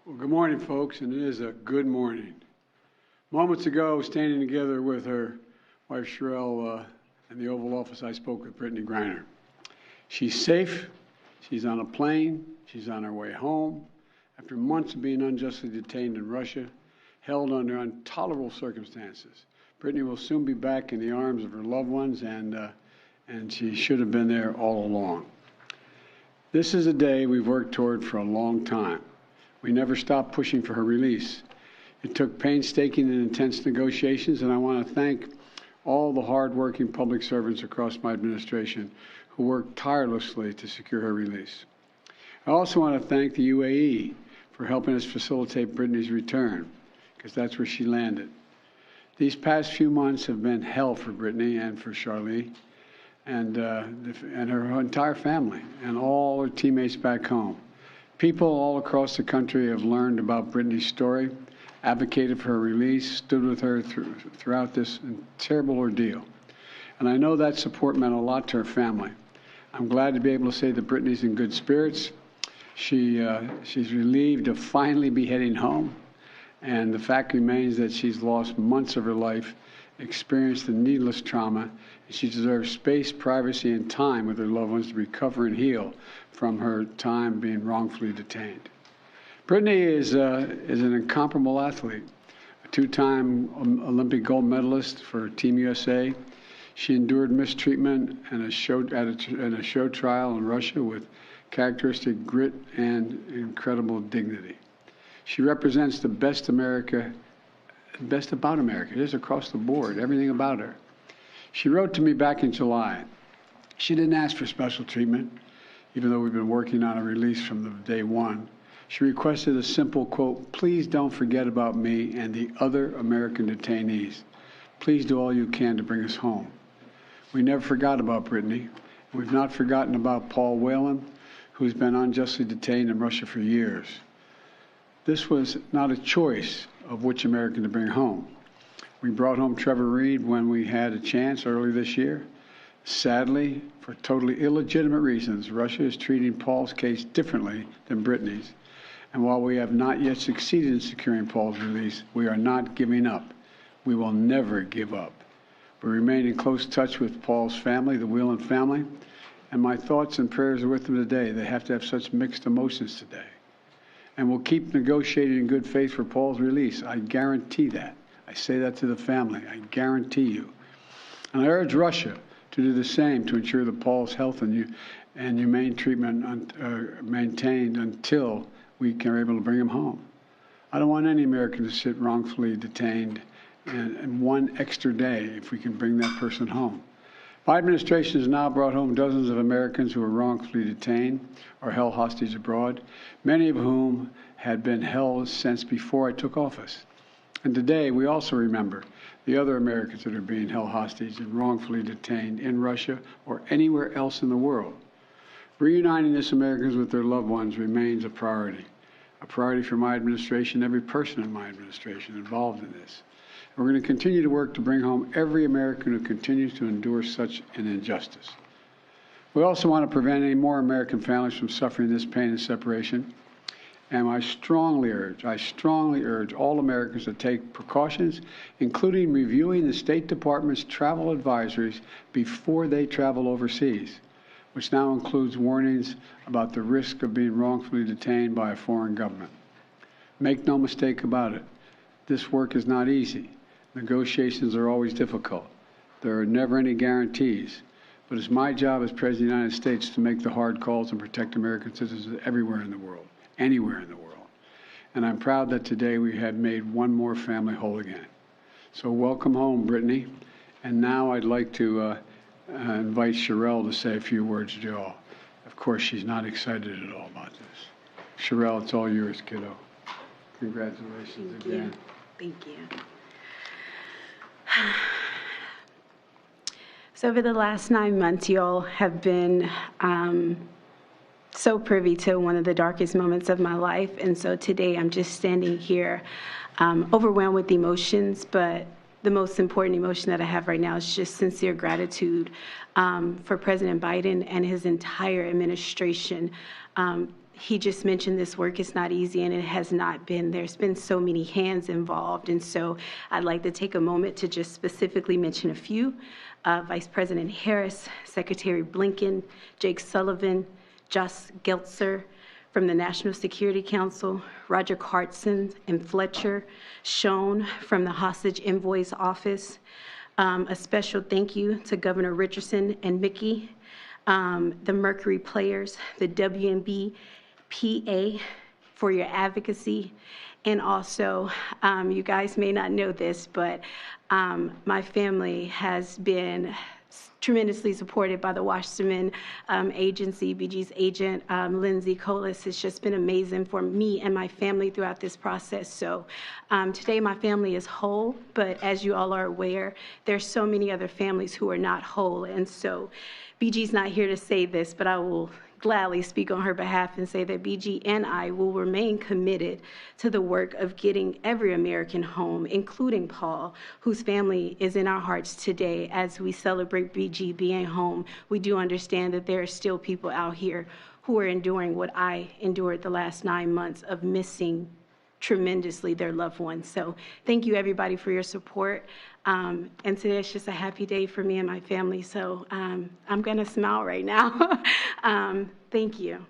Well, good morning, folks, and it is a good morning. Moments ago, standing together with her wife, Sherelle, in the Oval Office, I spoke with Brittney Griner. She's safe. She's on a plane. She's on her way home. After months of being unjustly detained in Russia, held under intolerable circumstances, Brittney will soon be back in the arms of her loved ones, and she should have been there all along. This is a day we've worked toward for a long time. We never stopped pushing for her release. It took painstaking and intense negotiations, and I want to thank all the hard-working public servants across my administration who worked tirelessly to secure her release. I also want to thank the UAE for helping us facilitate Brittney's return, because that's where she landed. These past few months have been hell for Brittney and for Charlie and her entire family and all her teammates back home. People all across the country have learned about Brittney's story, advocated for her release, stood with her throughout this terrible ordeal. And I know that support meant a lot to her family. I'm glad to be able to say that Brittney's in good spirits. She's relieved to finally be heading home. And the fact remains that she's lost months of her life, experienced the needless trauma, and she deserves space, privacy, and time with her loved ones to recover and heal from her time being wrongfully detained. Brittney is an incomparable athlete, a two-time Olympic gold medalist for Team USA. She endured mistreatment in a show trial in Russia with characteristic grit and incredible dignity. She represents the best about America. It is across the board, everything about her. She wrote to me back in July. She didn't ask for special treatment, even though we've been working on a release from the day one. She requested a simple quote, "Please don't forget about me and the other American detainees. Please do all you can to bring us home." We never forgot about Brittney. We've not forgotten about Paul Whelan, who's been unjustly detained in Russia for years. This was not a choice of which American to bring home. We brought home Trevor Reed when we had a chance early this year. Sadly, for totally illegitimate reasons, Russia is treating Paul's case differently than Brittney's. And while we have not yet succeeded in securing Paul's release, we are not giving up. We will never give up. We remain in close touch with Paul's family, the Whelan family, and my thoughts and prayers are with them today. They have to have such mixed emotions today. And we'll keep negotiating in good faith for Paul's release. I guarantee that. I say that to the family. I guarantee you. And I urge Russia to do the same to ensure that Paul's health and humane treatment maintained until we are able to bring him home. I don't want any American to sit wrongfully detained and one extra day if we can bring that person home. My administration has now brought home dozens of Americans who were wrongfully detained or held hostage abroad, many of whom had been held since before I took office. And today we also remember the other Americans that are being held hostage and wrongfully detained in Russia or anywhere else in the world. Reuniting these Americans with their loved ones remains a priority for my administration, every person in my administration involved in this. We're going to continue to work to bring home every American who continues to endure such an injustice. We also want to prevent any more American families from suffering this pain and separation. And I strongly urge all Americans to take precautions, including reviewing the State Department's travel advisories before they travel overseas, which now includes warnings about the risk of being wrongfully detained by a foreign government. Make no mistake about it. This work is not easy. Negotiations are always difficult. There are never any guarantees. But it's my job as President of the United States to make the hard calls and protect American citizens everywhere in the world, anywhere in the world. And I'm proud that today we have made one more family whole again. So welcome home, Brittney. And now I'd like to invite Sherelle to say a few words to you all. Of course, she's not excited at all about this. Sherelle, it's all yours, kiddo. Congratulations again. Thank you. So over the last 9 months, you all have been so privy to one of the darkest moments of my life. And so today I'm just standing here overwhelmed with emotions, but the most important emotion that I have right now is just sincere gratitude for President Biden and his entire administration he just mentioned this work is not easy, and it has not been. There's been so many hands involved, and so I'd like to take a moment to just specifically mention a few. Vice President Harris, Secretary Blinken, Jake Sullivan, Josh Geltzer from the National Security Council, Roger Cartson and Fletcher Schoen from the Hostage Envoy's Office. A special thank you to Governor Richardson and Mickey, the Mercury Players, the WNBPA for your advocacy. And also, you guys may not know this, but my family has been tremendously supported by the Wasserman Agency. BG's agent, Lindsay Colas, has just been amazing for me and my family throughout this process. So today my family is whole, but as you all are aware, there's so many other families who are not whole. And so BG's not here to say this, but I will gladly speak on her behalf and say that BG and I will remain committed to the work of getting every American home, including Paul, whose family is in our hearts today. As we celebrate BG being home, we do understand that there are still people out here who are enduring what I endured the last 9 months of missing tremendously their loved ones. So thank you everybody for your support. And today is just a happy day for me and my family. So I'm gonna smile right now. Thank you.